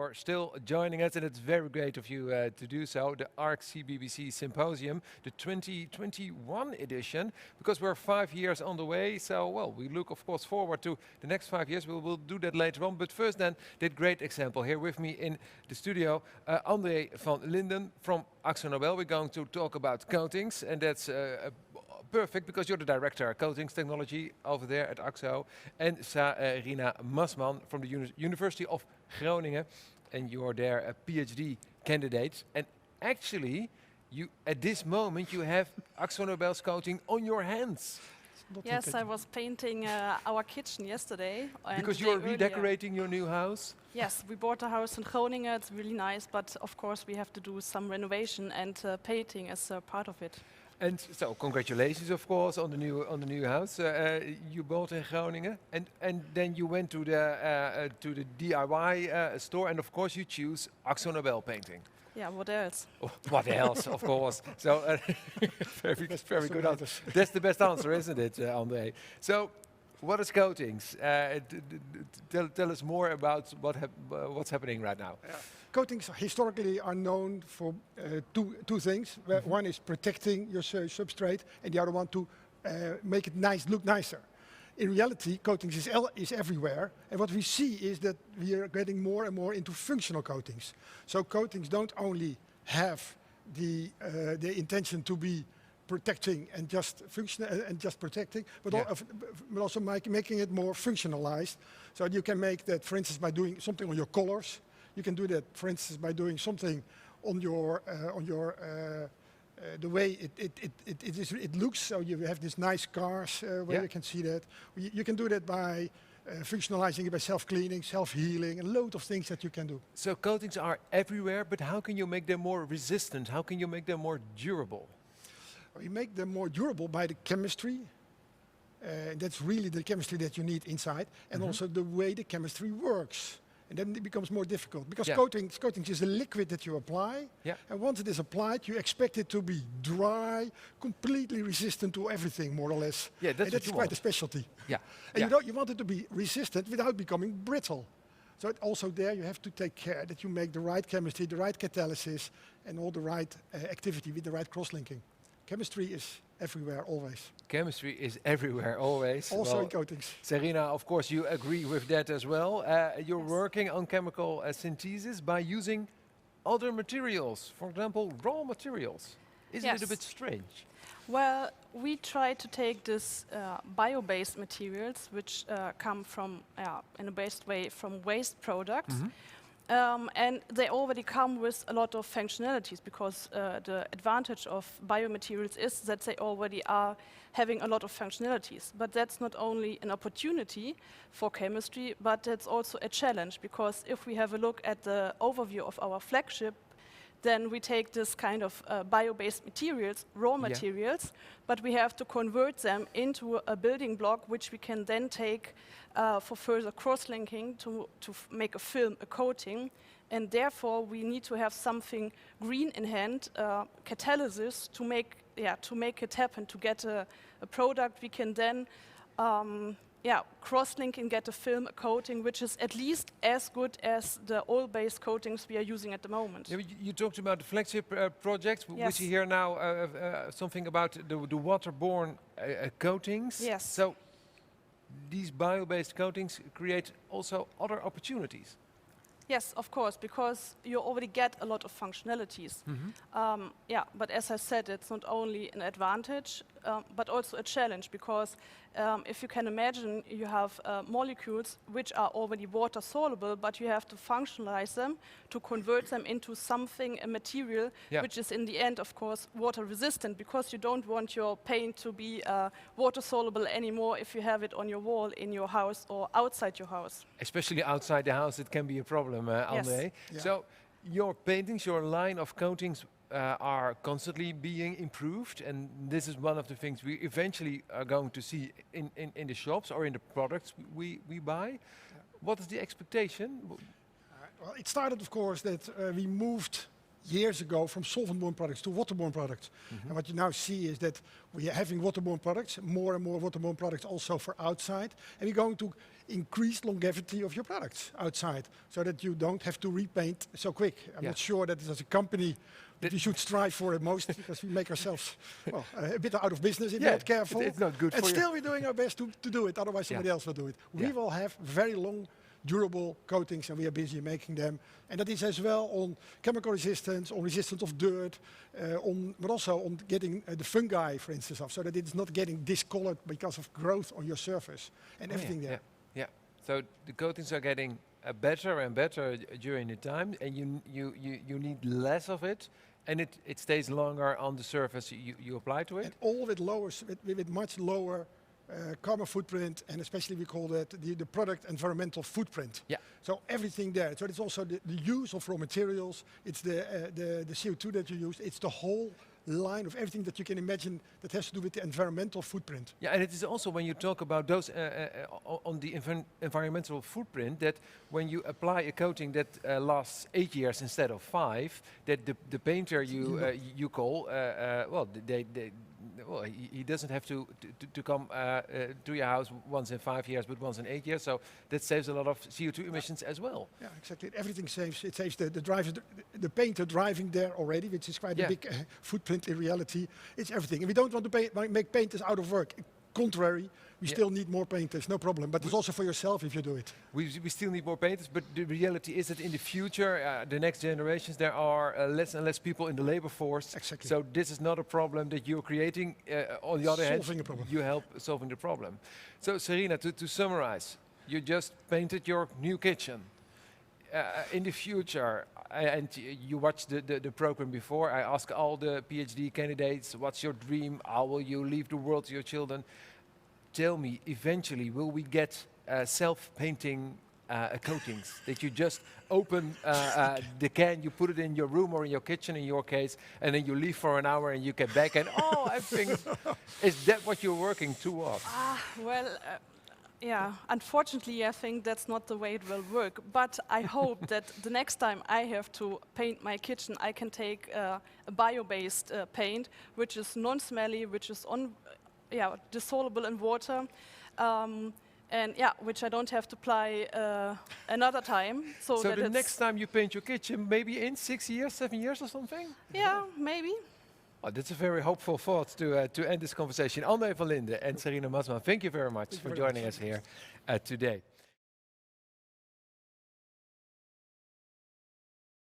for still joining us, and it's very great of you to do so. The ARC CBBC Symposium, the 2021 edition, because we're 5 years on the way. So, well, we look, of course, forward to the next 5 years. We'll do that later on. But first, then, that great example here with me in the studio, André van Linden from AkzoNobel. We're going to talk about coatings, and that's perfect because you're the director of coatings technology over there at Akzo, and Sarina Massmann from the University of Groningen, and you're there a PhD candidate. And actually, you at this moment you have AkzoNobel's coating on your hands. Yes, I was painting our kitchen yesterday. And because you're redecorating your new house? Yes, we bought a house in Groningen. It's really nice, but of course we have to do some renovation, and painting is part of it. And so, congratulations, of course, on the new house you bought in Groningen, and then you went to the DIY store, and of course you choose AkzoNobel painting. Yeah, what else? Oh, what else, of course. So, very good answer. That's the best answer, isn't it, André? So, what is coatings? Tell us more about what's happening right now. Yeah. Coatings historically are known for two things. One is protecting your substrate, and the other one to make it look nicer. In reality, coatings is everywhere, and what we see is that we are getting more and more into functional coatings. So coatings don't only have the intention to be protecting and just functional and just protecting, but also making it more functionalized. So you can make that, for instance, by doing something on your colors. You can do that, for instance, by doing something on your the way it looks. So you have these nice cars where you can see that. You can do that by functionalizing it by self-cleaning, self-healing, a load of things that you can do. So coatings are everywhere, but how can you make them more resistant? How can you make them more durable? We make them more durable by the chemistry. That's really the chemistry that you need inside, and also the way the chemistry works. And then it becomes more difficult because coatings is a liquid that you apply, and once it is applied, you expect it to be dry, completely resistant to everything, more or less. Yeah, that's quite a specialty. Yeah, and you want it to be resistant without becoming brittle. So also there you have to take care that you make the right chemistry, the right catalysis, and all the right activity with the right cross-linking. Chemistry is everywhere, always. Chemistry is everywhere, always. Also in coatings. Sarina, of course, you agree with that as well. You're working on chemical synthesis by using other materials, for example, raw materials. Isn't it a bit strange? Well, we try to take this bio-based materials, which come from, in a based way, from waste products. And they already come with a lot of functionalities because the advantage of biomaterials is that they already are having a lot of functionalities. But that's not only an opportunity for chemistry, but it's also a challenge, because if we have a look at the overview of our flagship, then we take this kind of bio-based materials, raw materials, but we have to convert them into a building block which we can then take for further cross-linking to make a film, a coating. And therefore we need to have something green in hand, catalysis, to make it happen, to get a product we can then cross-link and get a film, a coating, which is at least as good as the oil-based coatings we are using at the moment. Yeah, you talked about the flagship project. We see here now something about the waterborne coatings. Yes. So these bio-based coatings create also other opportunities. Yes, of course, because you already get a lot of functionalities. But as I said, it's not only an advantage, but also a challenge, because if you can imagine, you have molecules which are already water soluble, but you have to functionalize them to convert them into something, a material, which is in the end, of course, water resistant, because you don't want your paint to be water soluble anymore if you have it on your wall in your house or outside your house. Especially outside the house, it can be a problem, André. So your paintings, your line of coatings are constantly being improved, and this is one of the things we eventually are going to see in the shops or in the products we buy. What is the expectation? Well, it started, of course, that we moved years ago from solvent-borne products to waterborne products. And what you now see is that we are having waterborne products, more and more waterborne products also for outside, and we're going to increase longevity of your products outside so that you don't have to repaint so quick. I'm not sure that as a company that we should strive for it most because we make ourselves well, a bit out of business if we're not careful. It's not good and for still we're doing our best to do it, otherwise somebody else will do it. We will have very long durable coatings and we are busy making them. And that is as well on chemical resistance, on resistance of dirt, but also on getting the fungi, for instance, off, so that it's not getting discolored because of growth on your surface and everything there. Yeah. So the coatings are getting better and better during the time, and you need less of it, and it stays longer on the surface you apply to it. And all with with much lower carbon footprint, and especially we call that the product environmental footprint. Yeah. So everything there. So it's also the use of raw materials. It's the CO2 that you use. It's the whole line of everything that you can imagine that has to do with the environmental footprint. Yeah, and it is also when you talk about those on the environmental footprint, that when you apply a coating that lasts 8 years instead of 5, that the painter you call well, he doesn't have to come to your house once in 5 years, but once in 8 years. So that saves a lot of CO2 emissions as well. Yeah, exactly. Everything saves. It saves the driver, the painter driving there already, which is quite a big footprint in reality. It's everything. And we don't want to make painters out of work. Contrary, we still need more painters, no problem. But it's also for yourself if you do it. We still need more painters, but the reality is that in the future, the next generations, there are less and less people in the labor force. Exactly. So this is not a problem that you're creating. On the other hand, you help solving the problem. So Sarina, to summarize, you just painted your new kitchen. In the future, and you watched the program before, I ask all the PhD candidates, what's your dream? How will you leave the world to your children? Tell me, eventually, will we get self-painting coatings that you just open the can, you put it in your room or in your kitchen in your case, and then you leave for an hour and you get back and I think, is that what you're working towards? Yeah, unfortunately, I think that's not the way it will work. But I hope that the next time I have to paint my kitchen, I can take a bio-based paint, which is non-smelly, which is dissolvable in water, and which I don't have to apply another time. So that the next time you paint your kitchen, maybe in 6 years, 7 years or something? Yeah, maybe. Oh, that's a very hopeful thought to end this conversation. André van Linden and Sarina Massmann, thank you very much for joining us here today.